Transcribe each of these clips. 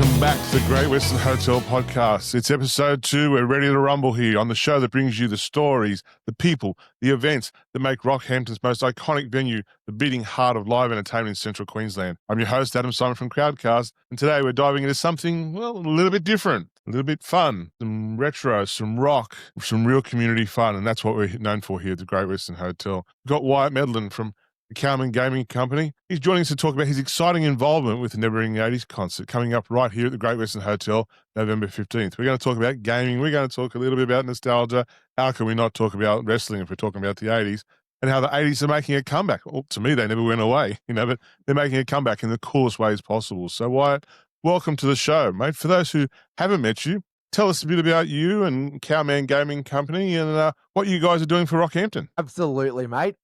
Welcome back to the Great Western Hotel podcast. It's episode 2. We're ready to rumble here on the show that brings you the stories, the people, the events that make Rockhampton's most iconic venue the beating heart of live entertainment in central Queensland. I'm your host, Adam Simon from Crowdcast, and today we're diving into something, well, a little bit different, a little bit fun, some retro, some rock, some real community fun, and that's what we're known for here at the Great Western Hotel. We've got Wyatt Medlin from the Cowman Gaming Co. He's joining us to talk about his exciting involvement with the Never Ending 80s concert coming up right here at the Great Western Hotel, November 15th. We're going to talk about gaming. We're going to talk a little bit about nostalgia. How can we not talk about wrestling if we're talking about the 80s? And how the 80s are making a comeback. Well, to me, they never went away, but they're making a comeback in the coolest ways possible. So, Wyatt, welcome to the show, mate. For those who haven't met you, tell us a bit about you and Cowman Gaming Company and what you guys are doing for Rockhampton. Absolutely, mate.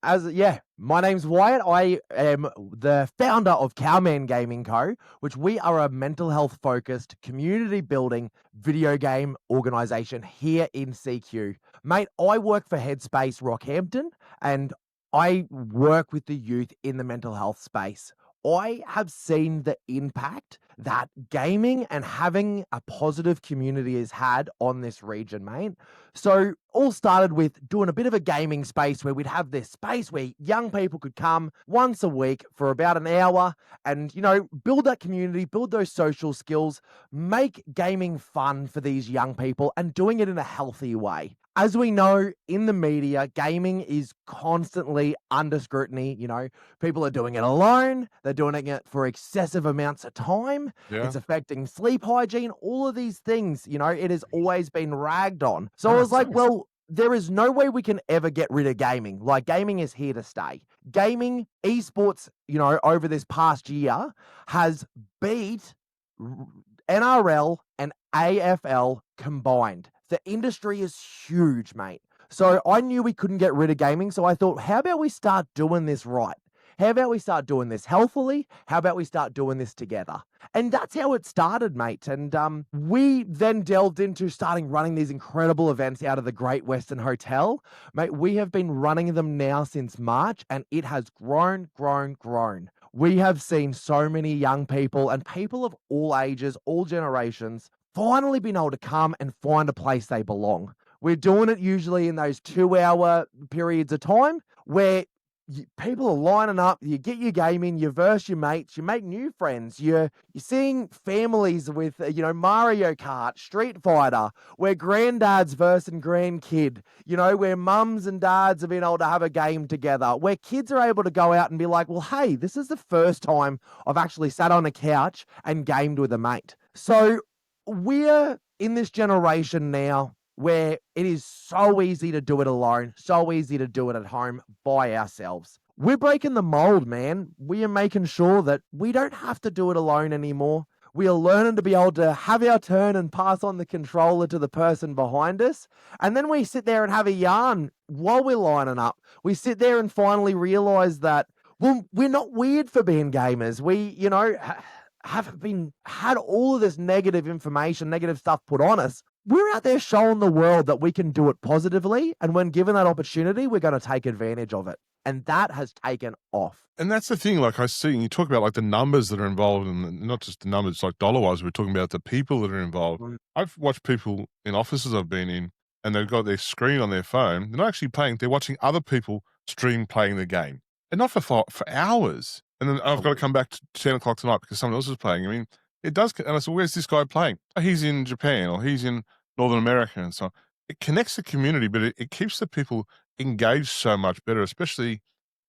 My name's Wyatt. I am the founder of Cowman Gaming Co., which we are a mental health focused, community building video game organization here in CQ. Mate, I work for Headspace Rockhampton and I work with the youth in the mental health space. I have seen the impact that gaming and having a positive community has had on this region, mate. So all started with doing a bit of a gaming space where we'd have this space where young people could come once a week for about an hour and, build that community, build those social skills, make gaming fun for these young people and doing it in a healthy way. As we know, in the media, gaming is constantly under scrutiny. People are doing it alone. They're doing it for excessive amounts of time. Yeah. It's affecting sleep hygiene, all of these things, it has always been ragged on. So I was like, well, there is no way we can ever get rid of gaming. Like, gaming is here to stay. Gaming, esports, over this past year has beat NRL and AFL combined. The industry is huge, mate. So I knew we couldn't get rid of gaming. So I thought, how about we start doing this right? How about we start doing this healthily? How about we start doing this together? And that's how it started, mate. And we then delved into starting running these incredible events out of the Great Western Hotel. Mate, we have been running them now since March, and it has grown. We have seen so many young people and people of all ages, all generations, finally been able to come and find a place they belong. We're doing it usually in those 2-hour periods of time where people are lining up, you get your game in, you verse your mates, you make new friends, you're seeing families with, Mario Kart, Street Fighter, where granddads versus grandkid, where mums and dads have been able to have a game together, where kids are able to go out and be like, well, hey, this is the first time I've actually sat on a couch and gamed with a mate. So we're in this generation now where it is so easy to do it alone, so easy to do it at home by ourselves. We're breaking the mold, man. We are making sure that we don't have to do it alone anymore. We are learning to be able to have our turn and pass on the controller to the person behind us. And then we sit there and have a yarn while we're lining up. We sit there and finally realize that, well, we're not weird for being gamers. We, had all of this negative information, negative stuff put on us. We're out there showing the world that we can do it positively. And when given that opportunity, we're going to take advantage of it. And that has taken off. And that's the thing, like I see, you talk about like the numbers that are involved and not just the numbers like dollar-wise, we're talking about the people that are involved. I've watched people in offices I've been in and they've got their screen on their phone. They're not actually playing. They're watching other people stream playing the game. And not for hours. And then I've got to come back to 10 o'clock tonight because someone else is playing. I mean, it does. And I said, where's this guy playing? Oh, he's in Japan or he's in Northern America and so on. It connects the community, but it keeps the people engaged so much better, especially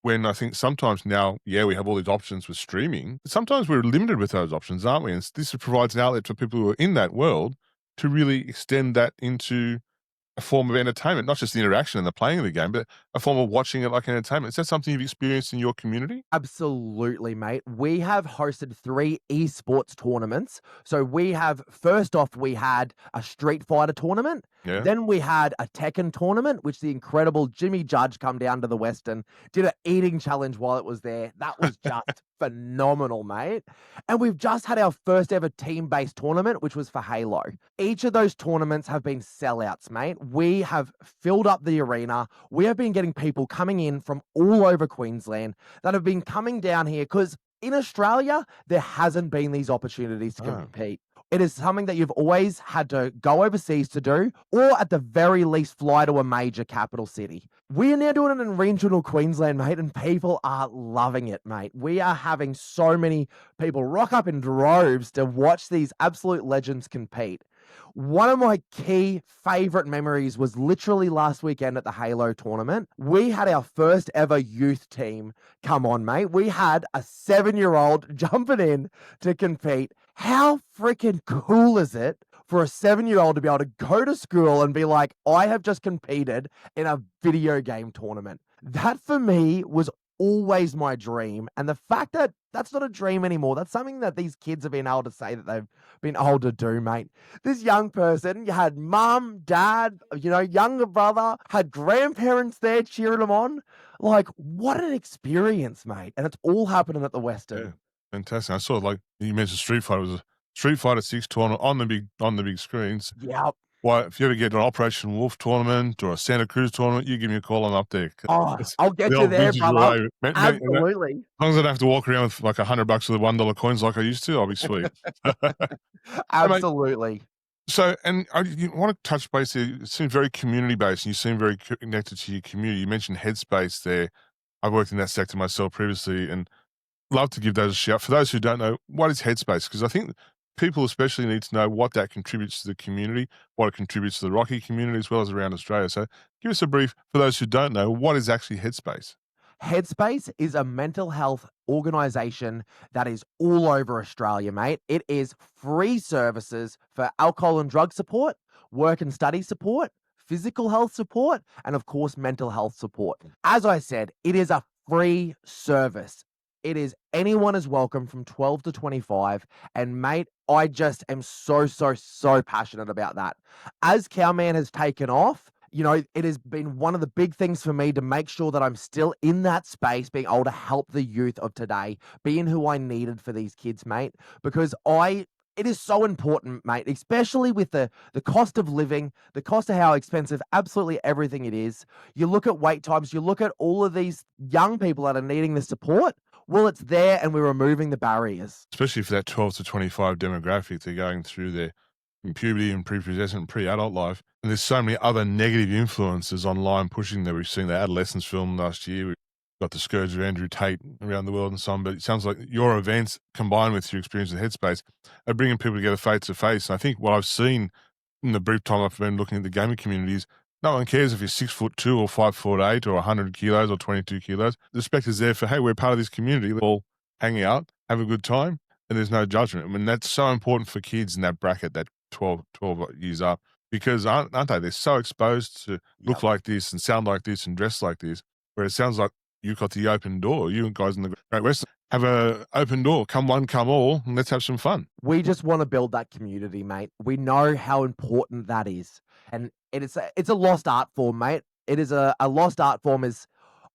when I think sometimes now, we have all these options with streaming. But sometimes we're limited with those options, aren't we? And this provides an outlet for people who are in that world to really extend that into a form of entertainment, not just the interaction and the playing of the game, but a form of watching it like entertainment. Is that something you've experienced in your community? Absolutely, mate. We have hosted 3 esports tournaments. So first off, we had a Street Fighter tournament. Yeah. Then we had a Tekken tournament, which the incredible Jimmy Judge come down to the Western, did an eating challenge while it was there. That was just phenomenal, mate. And we've just had our first ever team-based tournament, which was for Halo. Each of those tournaments have been sellouts, mate. We have filled up the arena. We have been getting people coming in from all over Queensland that have been coming down here because in Australia, there hasn't been these opportunities to compete. It is something that you've always had to go overseas to do, or at the very least fly to a major capital city. We are now doing it in regional Queensland, mate, and people are loving it, mate. We are having so many people rock up in droves to watch these absolute legends compete. One of my key favorite memories was literally last weekend at the Halo tournament. We had our first ever youth team come on, mate. We had a 7-year-old jumping in to compete. How freaking cool is it for a 7-year-old to be able to go to school and be like, I have just competed in a video game tournament? That for me was always my dream. And the fact that that's not a dream anymore, that's something that these kids have been able to say that they've been able to do, mate. This young person, you had mum, dad, younger brother, had grandparents there cheering them on. Like, what an experience, mate. And it's all happening at the Western. Yeah, fantastic. I saw, like you mentioned, Street Fighter. It was a Street Fighter 6 tournament on the big screens. Yep. Why, if you ever get an Operation Wolf tournament or a Santa Cruz tournament, you give me a call. I'm up there. Oh, It's I'll get the you old there, vintage brother. way. Absolutely. As long as I don't have to walk around with like $100 with the $1 coins like I used to, I'll be sweet. Absolutely. So, and you want to touch base there. It seems very community based, and you seem very connected to your community. You mentioned Headspace there. I've worked in that sector myself previously, and love to give those a shout. For those who don't know, what is Headspace? Because I think people especially need to know what that contributes to the community, what it contributes to the Rocky community, as well as around Australia. So give us a brief, for those who don't know, what is actually Headspace? Headspace is a mental health organization that is all over Australia, mate. It is free services for alcohol and drug support, work and study support, physical health support, and of course, mental health support. As I said, it is a free service. It is anyone is welcome from 12 to 25. And mate, I just am so passionate about that. As Cowman has taken off, it has been one of the big things for me to make sure that I'm still in that space, being able to help the youth of today, being who I needed for these kids, mate, because it is so important, mate, especially with the cost of living, the cost of how expensive absolutely everything it is. You look at wait times, you look at all of these young people that are needing the support. Well, it's there and we're removing the barriers. Especially for that 12 to 25 demographic, they're going through their puberty and pre-pubescent, pre-adult life. And there's so many other negative influences online pushing that. We've seen the adolescence film last year. We've got the scourge of Andrew Tate around the world and so on. But it sounds like your events, combined with your experience with Headspace, are bringing people together face to face. And I think what I've seen in the brief time I've been looking at the gaming communities, no one cares if you're 6'2" or 5'8" or 100 kilos or 22 kilos. The respect is there for, hey, we're part of this community. We'll all hang out, have a good time, and there's no judgment. I mean, that's so important for kids in that bracket, that 12 years up, because aren't they? They're so exposed to look like this and sound like this and dress like this, where it sounds like you've got the open door. You guys in the Great Western have an open door. Come one, come all, and let's have some fun. We just want to build that community, mate. We know how important that is. And it's a lost art form, mate. It is a lost art form.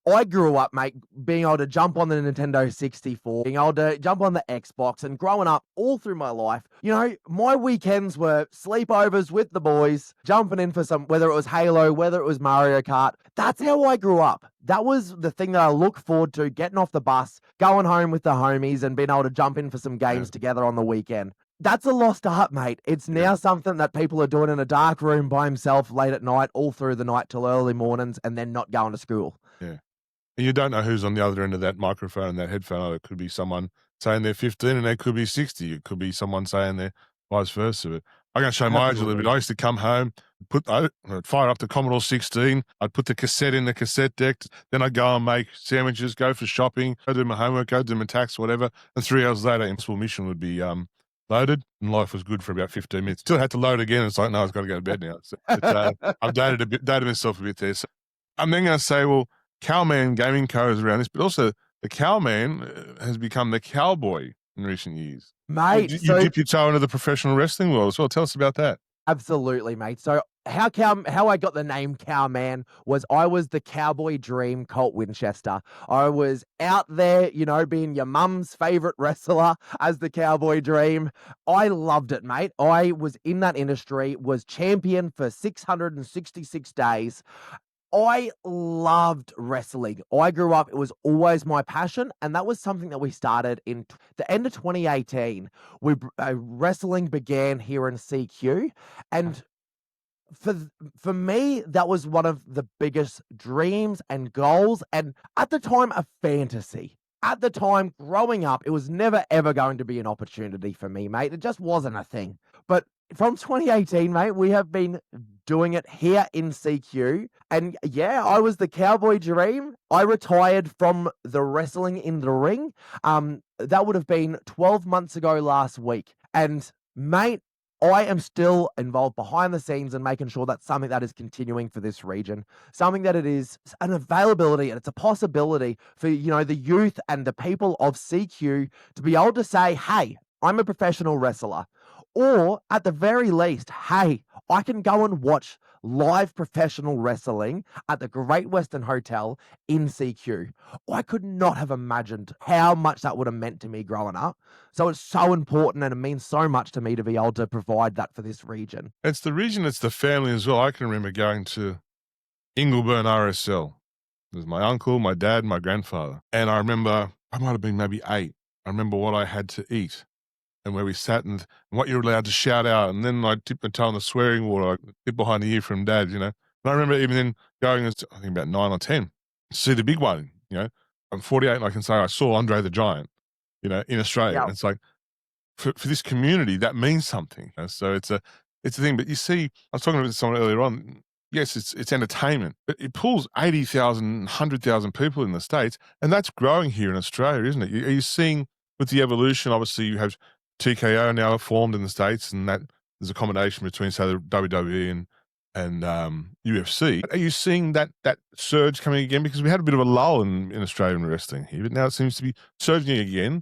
I grew up, mate, being able to jump on the Nintendo 64, being able to jump on the Xbox, and growing up all through my life, my weekends were sleepovers with the boys, jumping in for whether it was Halo, whether it was Mario Kart. That's how I grew up. That was the thing that I look forward to, getting off the bus, going home with the homies, and being able to jump in for some games together on the weekend. That's a lost art, mate. It's now something that people are doing in a dark room by himself late at night, all through the night till early mornings, and then not going to school. Yeah. And you don't know who's on the other end of that microphone and that headphone. It could be someone saying they're 15 and they could be 60. It could be someone saying they're vice versa. But I'm going to show my age a little bit. I used to come home, I'd fire up the Commodore 16. I'd put the cassette in the cassette deck. Then I'd go and make sandwiches, go for shopping, go do my homework, go do my tax, whatever. And 3 hours later, Impossible Mission would be loaded, and life was good for about 15 minutes. Still had to load again. It's like, no, I've got to go to bed now. So, I've dated myself a bit there. So I'm then going to say, well, Cowman Gaming Co is around this, but also the Cowman has become the cowboy in recent years. Mate, you dip your toe into the professional wrestling world as well. Tell us about that. Absolutely, mate. So how I got the name Cowman was I was the cowboy dream Colt Winchester. I was out there, being your mum's favorite wrestler as the cowboy dream. I loved it, mate. I was in that industry, was champion for 666 days. I loved wrestling. I grew up, it was always my passion, and that was something that we started in the end of 2018. Wrestling began here in CQ, and for for me, that was one of the biggest dreams and goals, and at the time, a fantasy. At the time, growing up, it was never ever going to be an opportunity for me, mate. It just wasn't a thing. But from 2018, mate, we have been doing it here in CQ. And yeah, I was the cowboy dream. I retired from the wrestling in the ring. That would have been 12 months ago last week. And mate, I am still involved behind the scenes and making sure that's something that is continuing for this region, something that it is an availability and it's a possibility for, the youth and the people of CQ to be able to say, hey, I'm a professional wrestler. Or at the very least, hey, I can go and watch live professional wrestling at the Great Western Hotel in CQ. I could not have imagined how much that would have meant to me growing up. So it's so important and it means so much to me to be able to provide that for this region. It's the region, it's the family as well. I can remember going to Ingleburn RSL. There's my uncle, my dad, my grandfather. And I remember, I might have been maybe 8. I remember what I had to eat and where we sat and what you're allowed to shout out. And then I dipped my toe in the swearing water, I dip behind the ear from dad, And I remember even then going, as I think about 9 or 10, to see the big one, I'm 48 and I can say I saw Andre the Giant, in Australia. Yeah. And it's like, for this community, that means something. So it's a thing. But you see, I was talking to someone earlier on. Yes, it's entertainment, but it pulls 80,000, 100,000 people in the States, and that's growing here in Australia, isn't it? Are you seeing with the evolution? Obviously, you have TKO now formed in the States, and that there's a combination between, say, the WWE and UFC. Are you seeing that surge coming again? Because we had a bit of a lull in Australian wrestling here, but now it seems to be surging again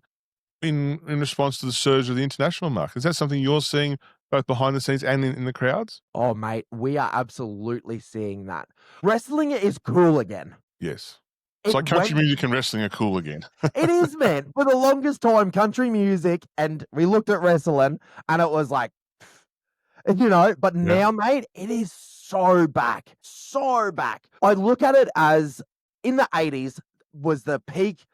in response to the surge of the international market. Is that something you're seeing both behind the scenes and in the crowds? Oh, mate, we are absolutely seeing that. Wrestling is cool again. Yes. It's like country music and wrestling are cool again. It is, man. For the longest time, country music, and we looked at wrestling, and it was like, but now, mate, it is so back. So back. I look at it as in the 80s was the peak,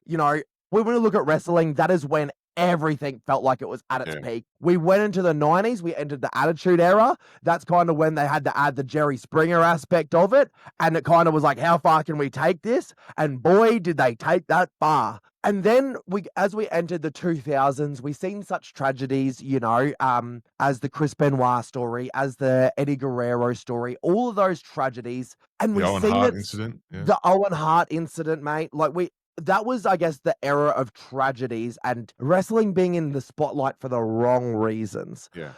when we look at wrestling, that is when everything felt like it was at its peak. We went into the 90s, we entered the Attitude Era. That's kind of when they had to add the Jerry Springer aspect of it. And it kind of was like, how far can we take this? And boy, did they take that far. And then as we entered the 2000s, we seen such tragedies, as the Chris Benoit story, as the Eddie Guerrero story, all of those tragedies. And The we Owen seen Hart it, incident. Yeah. the Owen Hart incident, mate. That was, I guess, the era of tragedies and wrestling being in the spotlight for the wrong reasons. Yeah.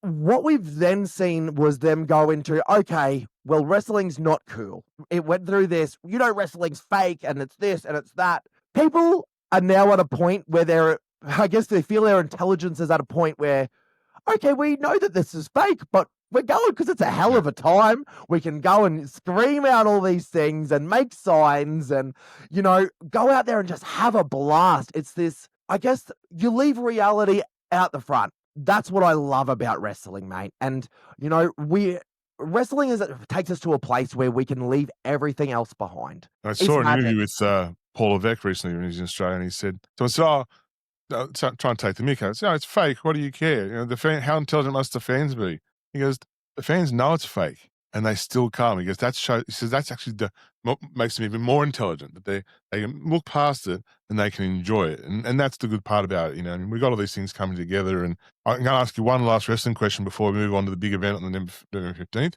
What we've then seen was them go into, okay, well, wrestling's not cool. It went through this, wrestling's fake and it's this and it's that. People are now at a point where they feel their intelligence is at a point where, okay, we know that this is fake, but we're going because it's a hell of a time. We can go and scream out all these things and make signs and, go out there and just have a blast. It's this, I guess, you leave reality out the front. That's what I love about wrestling, mate. And, wrestling takes us to a place where we can leave everything else behind. I saw an interview with Paul Levesque recently when he was in Australia, and he said, try and take the mick out. Said, it's fake. What do you care? How intelligent must the fans be? He goes, the fans know it's fake, and they still come. He goes, he says that's actually what makes them even more intelligent. That they can look past it and they can enjoy it, and that's the good part about it. And we've got all these things coming together. And I'm going to ask you one last wrestling question before we move on to the big event on the November 15th.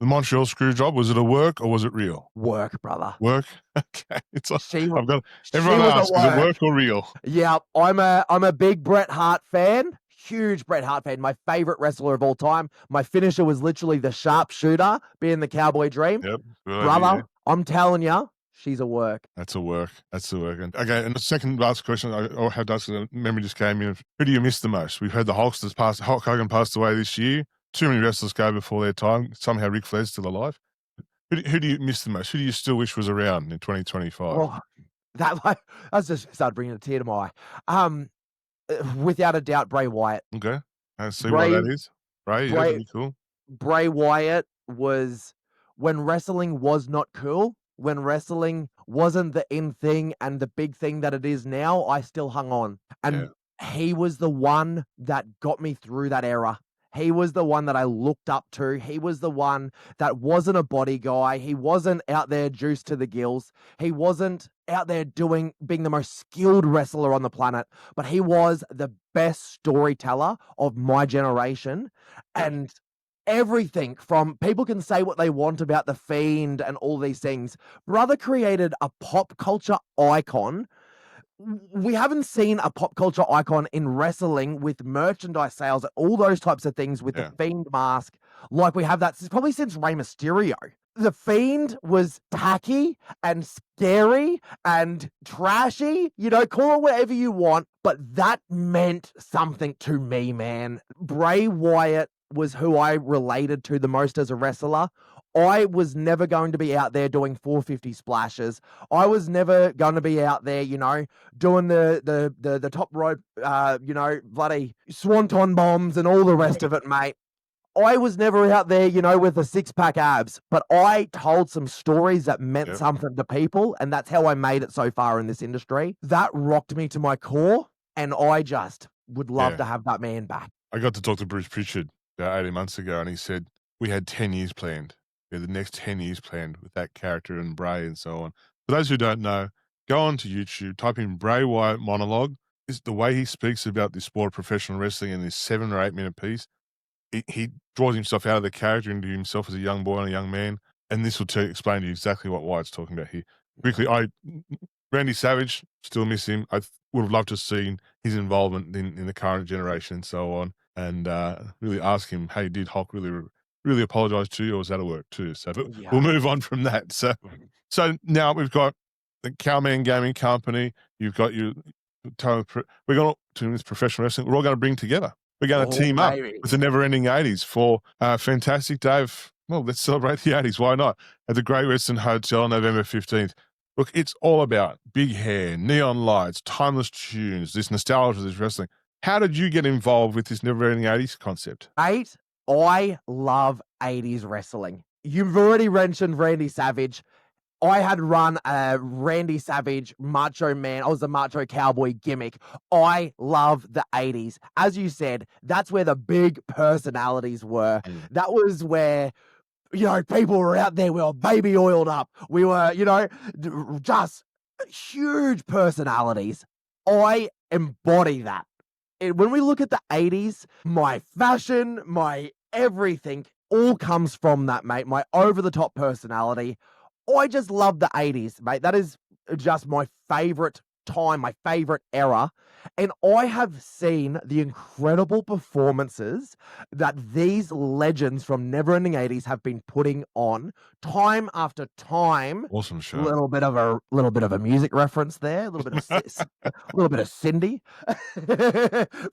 The Montreal screw job, was it a work or was it real? Work, brother. Work? Okay. It's like, everyone was asks, is it work or real? Yeah, I'm a big Bret Hart fan. Huge Bret Hart fan. My favorite wrestler of all time. My finisher was literally the sharpshooter, being the Cowboy Dream. Yep. Brother, idea. I'm telling you, she's a work. That's a work. And the second last question I had to ask, memory just came in. Who do you miss the most? We've heard the Hulksters pass. Hulk Hogan passed away this year. Too many wrestlers go before their time. Somehow Ric Flair's still alive. Who do you miss the most? Who do you still wish was around in 2025? Oh, I just started bringing a tear to my eye. Without a doubt, Bray Wyatt. Okay. I see why that is. Bray, yeah, pretty cool. Bray Wyatt was when wrestling was not cool, when wrestling wasn't the in thing and the big thing that it is now, I still hung on. And he was the one that got me through that era. He was the one that I looked up to. He was the one that wasn't a body guy. He wasn't out there juiced to the gills. He wasn't out there being the most skilled wrestler on the planet, but he was the best storyteller of my generation. And everything from people can say what they want about the Fiend and all these things. Brother created a pop culture icon. We haven't seen a pop culture icon in wrestling with merchandise sales, all those types of things with the Fiend mask, like we have that probably since Rey Mysterio. The Fiend was tacky and scary and trashy, call it whatever you want, but that meant something to me, man. Bray Wyatt was who I related to the most as a wrestler. I was never going to be out there doing 450 splashes. I was never going to be out there, doing the top rope, bloody swanton bombs and all the rest of it, mate. I was never out there, with the six-pack abs, but I told some stories that meant something to people, and that's how I made it so far in this industry. That rocked me to my core, and I just would love to have that man back. I got to talk to Bruce Pritchard about 18 months ago, and he said, we had 10 years planned. We had the next 10 years planned with that character and Bray and so on. For those who don't know, go on to YouTube, type in Bray Wyatt monologue. It's the way he speaks about the sport of professional wrestling in this 7 or 8 minute piece. He draws himself out of the character into himself as a young boy and a young man. And this will explain to you exactly what Wyatt's talking about here. Quickly, Randy Savage, still miss him. I would have loved to have seen his involvement in the current generation and so on. And really ask him, hey, did Hulk really apologize to you, or was that a work too? So we'll move on from that. So now we've got the Cowman Gaming Company. You've got we're going to this professional wrestling. We're all going to bring together. We're going to team up with the never-ending 80s for a fantastic day of, well, let's celebrate the 80s. Why not? At the Great Western Hotel, November 15th. Look, it's all about big hair, neon lights, timeless tunes, this nostalgia, this wrestling. How did you get involved with this never-ending 80s concept? I love 80s wrestling. You've already mentioned Randy Savage. I had run a Randy Savage Macho Man. I was a Macho Cowboy gimmick. I love the 80s. As you said, that's where the big personalities were. That was where, people were out there. We were baby oiled up. We were, just huge personalities. I embody that. When we look at the 80s, my fashion, my everything all comes from that, mate. My over-the-top personality. I just love the 80s, mate. That is just my favorite time, my favorite era. And I have seen the incredible performances that these legends from Neverending 80s have been putting on time after time. Awesome show. A little bit of a music reference there, a little bit of Cindy.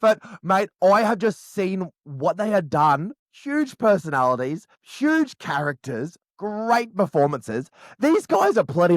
But mate, I have just seen what they had done. Huge personalities, huge characters, great performances. These guys are pretty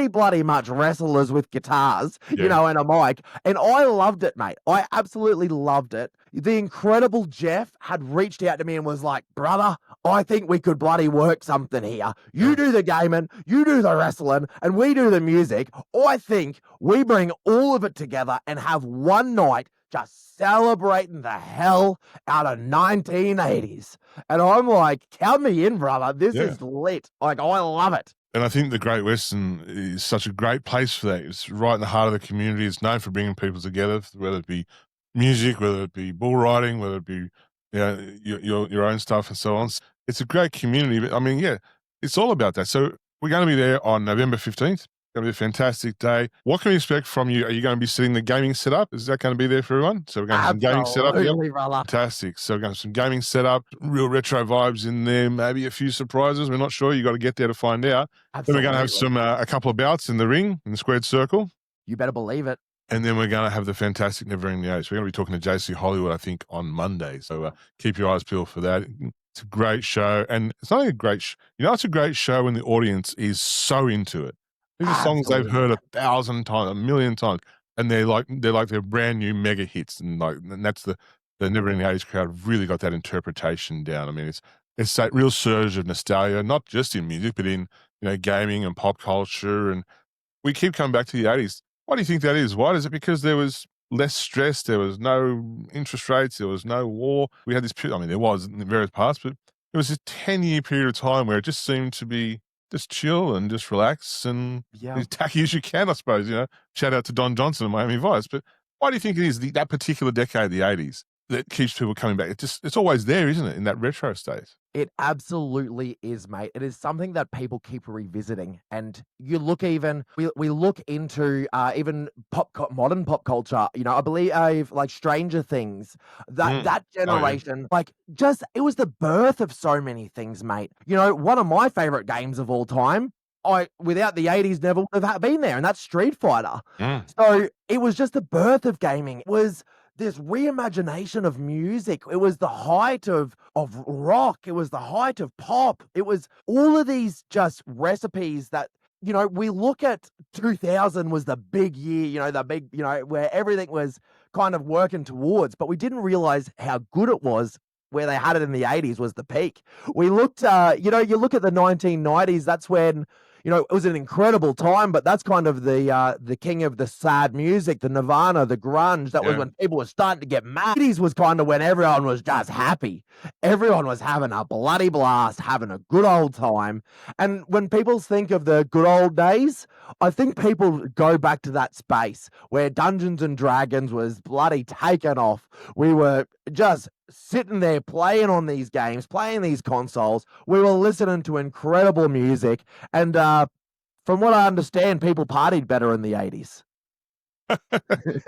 bloody much wrestlers with guitars, and a mic. And I loved it, mate. I absolutely loved it. The incredible Jeff had reached out to me and was like, brother, I think we could bloody work something here. You do the gaming, you do the wrestling, and we do the music. I think we bring all of it together and have one night just celebrating the hell out of 1980s. And I'm like, count me in, brother. This is lit. Like, I love it. And I think the Great Western is such a great place for that. It's right in the heart of the community. It's known for bringing people together, whether it be music, whether it be bull riding, whether it be your own stuff and so on. It's a great community. But I mean, it's all about that. So we're going to be there on November 15th. It's going to be a fantastic day. What can we expect from you? Are you going to be setting the gaming setup? Is that going to be there for everyone? So we're going to have some gaming setup here. Fantastic. So we're going to have some gaming setup, real retro vibes in there, maybe a few surprises. We're not sure. You got to get there to find out. Absolutely. Then we're going to have a couple of bouts in the ring, in the squared circle. You better believe it. And then we're going to have the fantastic Neverending 80s. We're going to be talking to JC Hollywood, I think, on Monday. So keep your eyes peeled for that. It's a great show. And it's not only a great show. It's a great show when the audience is so into it. These are songs they've heard 1,000 times, 1,000,000 times, and they're like their brand new mega hits, and that's the Neverending 80s crowd really got that interpretation down. I mean, it's that real surge of nostalgia, not just in music, but in, gaming and pop culture. And we keep coming back to the 80s. Why do you think that is? Why is it because there was less stress, there was no interest rates, there was no war? We had this period, I mean, there was in various parts, but it was this 10-year period of time where it just seemed to be just chill and just relax and Yeah. as tacky as you can, I suppose. Shout out to Don Johnson and Miami Vice. But why do you think it is that particular decade, the 80s, that keeps people coming back? It's always there, isn't it, in that retro state? It absolutely is, mate. It is something that people keep revisiting, and you look even we look into even modern pop culture. I believe like Stranger Things, that Oh, yeah. generation, like just it was the birth of so many things, mate. One of my favorite games of all time. I without the 80s never would have been there, and that's Street Fighter. Mm. So it was just the birth of gaming. It was this reimagination of music. It was the height of rock. It was the height of pop. It was all of these just recipes that we look at 2000 was the big year, the big, where everything was kind of working towards, but we didn't realize how good it was where they had it in the 80s was the peak. We looked, you look at the 1990s, that's when, it was an incredible time, but that's kind of the king of the sad music, the Nirvana, the grunge. That was Yeah. when people were starting to get mad. 80s was kind of when everyone was just happy. Everyone was having a bloody blast, having a good old time. And when people think of the good old days, I think people go back to that space where Dungeons and Dragons was bloody taken off. We were just sitting there playing on these games, playing these consoles. We were listening to incredible music. And from what I understand, people partied better in the 80s.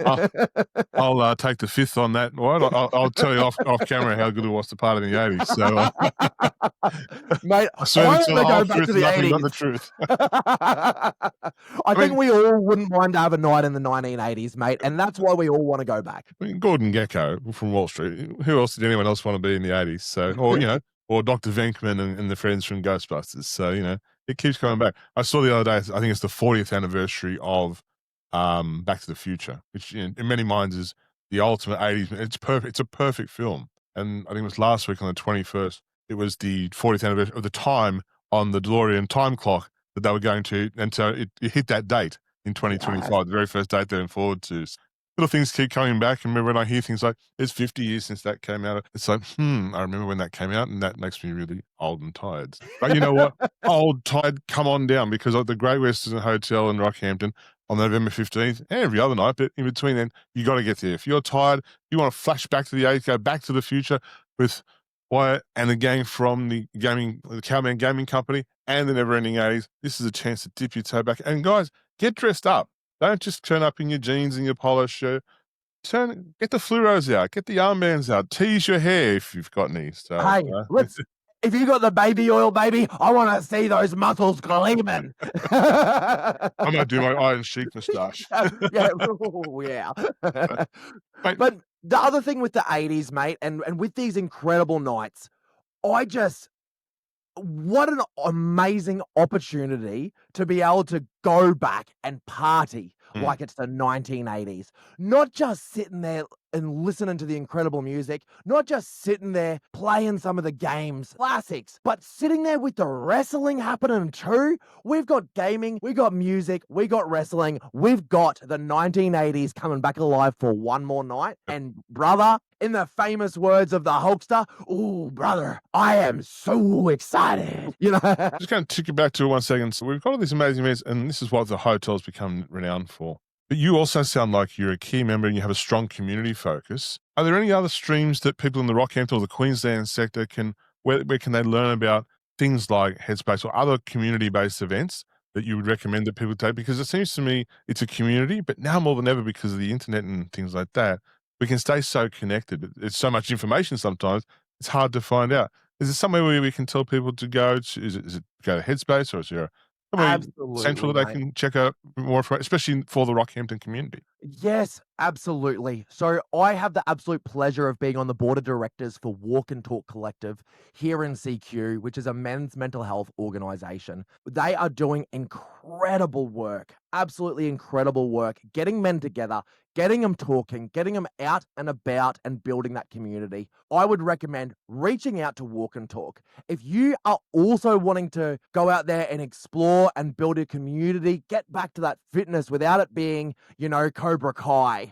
I'll, I'll take the fifth on that. Right? I'll tell you off camera how good it was to party in the 80s. So Mate, I swear I to tell the wanna whole go back truth to and the nothing but 80s. the truth. I think mean we all wouldn't mind to have a night in the 1980s, mate, and that's why we all wanna go back. Gordon Gecko from Wall Street. Who else did anyone else want to be in the 80s? So, or Dr. Venkman and the friends from Ghostbusters. So, it keeps coming back. I saw the other day, I think it's the 40th anniversary of Back to the Future, which in many minds is the ultimate 80s. It's perfect. It's a perfect film. And I think it was last week on the 21st, it was the 40th anniversary of the time on the DeLorean time clock that they were going to. And so it hit that date in Yes. 2025, the very first date they're looking forward to. Little things keep coming back. And remember when I hear things like, it's 50 years since that came out, it's like, I remember when that came out, and that makes me really old and tired. But you know what? Old, tired, come on down, because at the Great Western Hotel in Rockhampton on November 15th, and every other night, but in between then, you got to get there. If you're tired, you want to flash back to the 80s, go back to the future with Wyatt and the gang from the Cowman Gaming Company and the Never Ending 80s. This is a chance to dip your toe back. And guys, get dressed up. Don't just turn up in your jeans and your polo shirt. Get the fluoros out, get the armbands out, tease your hair if you've got any. So, Hey, if you got the baby oil, baby, I wanna see those muscles gleaming. I'm gonna do my Iron Sheik moustache. Yeah, ooh, yeah. Mate, But the other thing with the 80s, mate, and with these incredible nights, I just what an amazing opportunity to be able to go back and party mm, like it's the 1980s. Not just sitting there and listening to the incredible music, not just sitting there playing some of the games, classics, but sitting there with the wrestling happening too. We've got gaming, we got music, we got wrestling, we've got the 1980s coming back alive for one more night. And brother, in the famous words of the Hulkster, "Ooh, brother, I am so excited." just going to take you back to 1 second. So we've got all these amazing events, and this is what the hotel's become renowned for. But you also sound like you're a key member and you have a strong community focus. Are there any other streams that people in the Rockhampton or the Queensland sector where can they learn about things like Headspace or other community-based events that you would recommend that people take? Because it seems to me it's a community, but now more than ever, because of the internet and things like that, we can stay so connected. It's so much information sometimes, it's hard to find out. Is there somewhere where we can tell people to go to? Is it go to Headspace, or is there somewhere central Absolutely, that they mate. can check out more information, especially for the Rockhampton community? Yes, absolutely. So I have the absolute pleasure of being on the board of directors for Walk and Talk Collective here in CQ, which is a men's mental health organization. They are doing incredible work, absolutely incredible work, getting men together, getting them talking, getting them out and about and building that community. I would recommend reaching out to Walk and Talk. If you are also wanting to go out there and explore and build a community, get back to that fitness without it being, Cobra Kai.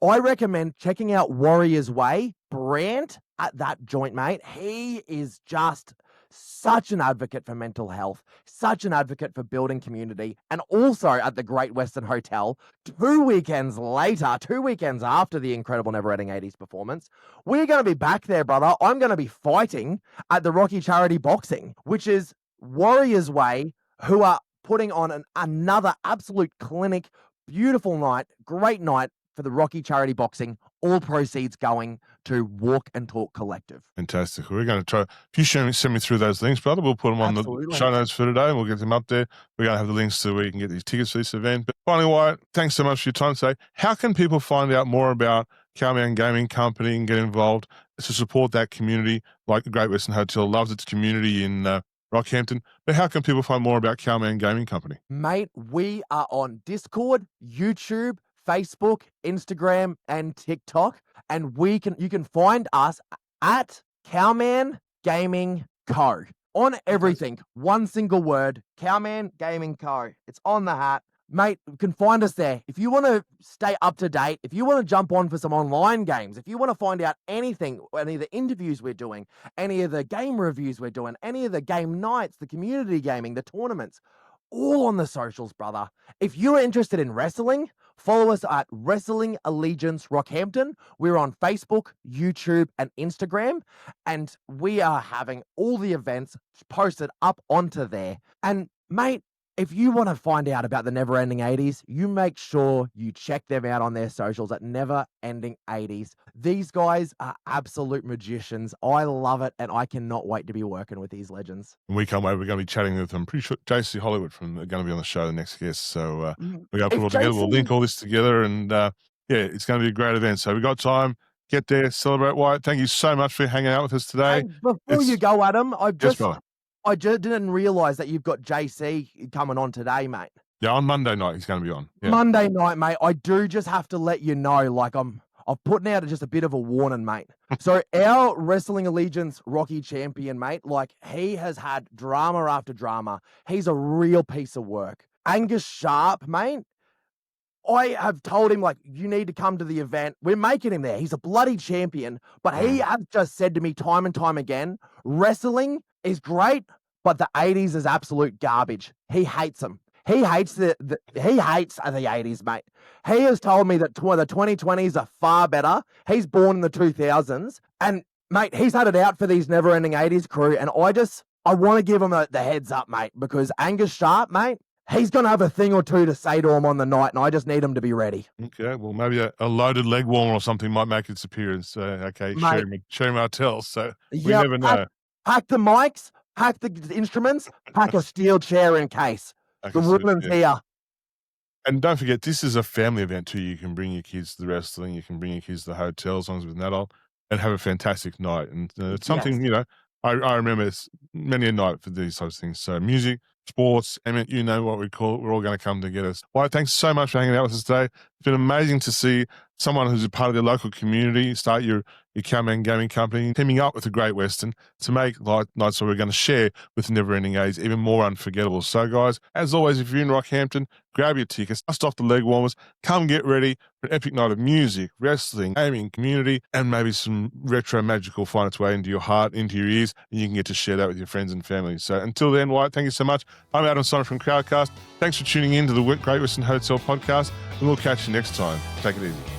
I recommend checking out Warrior's Way. Brant at that joint, mate. He is just such an advocate for mental health, such an advocate for building community, and also at the Great Western Hotel, 2 weekends later, 2 weekends after the incredible Never Ending 80s performance, we're going to be back there, brother. I'm going to be fighting at the Rocky Charity Boxing, which is Warriors Way, who are putting on another absolute clinic, beautiful night, great night for the Rocky Charity Boxing, all proceeds going to Walk and Talk Collective. Fantastic. We're going to try. If you send me through those links, brother, we'll put them on the show notes for today and we'll get them up there. We're going to have the links to where you can get these tickets for this event. But finally, Wyatt, thanks so much for your time today. How can people find out more about Cowman Gaming Company and get involved to support that community? Like the Great Western Hotel loves its community in Rockhampton. But how can people find more about Cowman Gaming Company? Mate, we are on Discord, YouTube, Facebook, Instagram, and TikTok, and you can find us at Cowman Gaming Co. on everything. One single word, Cowman Gaming Co. It's on the hat. Mate, you can find us there. If you want to stay up to date, if you want to jump on for some online games, if you want to find out anything, any of the interviews we're doing, any of the game reviews we're doing, any of the game nights, the community gaming, the tournaments, all on the socials, brother. If you're interested in wrestling, follow us at Wrestling Allegiance Rockhampton. We're on Facebook, YouTube, and Instagram, and we are having all the events posted up onto there. And mate, if you want to find out about the Never Ending 80s, you make sure you check them out on their socials at Never Ending 80s. These guys are absolute magicians. I love it, and I cannot wait to be working with these legends. And we can't wait. We're going to be chatting with them. I'm pretty sure JC Hollywood are going to be on the show, the next guest. So we're going to put it all together. We'll link all this together, and it's going to be a great event. So we got time. Get there, celebrate, Wyatt. Thank you so much for hanging out with us today. And before you go, Adam, I just didn't realize that you've got JC coming on today, mate. Yeah, on Monday night he's going to be on. Yeah. Monday night, mate. I do just have to let you know, like I'm putting out just a bit of a warning, mate. So our Wrestling Allegiance Rocky champion, mate, like he has had drama after drama. He's a real piece of work. Angus Sharp, mate. I have told him, like, you need to come to the event. We're making him there. He's a bloody champion. But he has just said to me time and time again, wrestling is great, but the 80s is absolute garbage. He hates them. He hates the 80s, mate. He has told me that the 2020s are far better. He's born in the 2000s. And, mate, he's had it out for these Never Ending 80s crew. And I want to give him the heads up, mate, because Angus Sharp, mate, he's going to have a thing or two to say to him on the night, and I just need him to be ready. Okay, well, maybe a loaded leg warmer or something might make its appearance. Okay, Sherry Martell. So we never know. Pack the mics, pack the instruments, pack a steel chair in case. The women's here. And don't forget, this is a family event too. You can bring your kids to the wrestling. You can bring your kids to the hotel as long as it's with an adult and have a fantastic night. And it's something, I remember many a night for these types of things. So music, sports, you know what we call it. We're all going to come together. Wyatt, thanks so much for hanging out with us today. It's been amazing to see someone who's a part of their local community start your Cowman Gaming Company, teaming up with the Great Western to make nights that we're going to share with the Never Ending 80s even more unforgettable. So, guys, as always, if you're in Rockhampton, grab your tickets, dust off the leg warmers, come get ready for an epic night of music, wrestling, gaming, community, and maybe some retro magical find its way into your heart, into your ears, and you can get to share that with your friends and family. So until then, Wyatt, thank you so much. I'm Adam Sonner from Crowdcast. Thanks for tuning in to the Great Western Hotel podcast, and we'll catch you next time. Take it easy.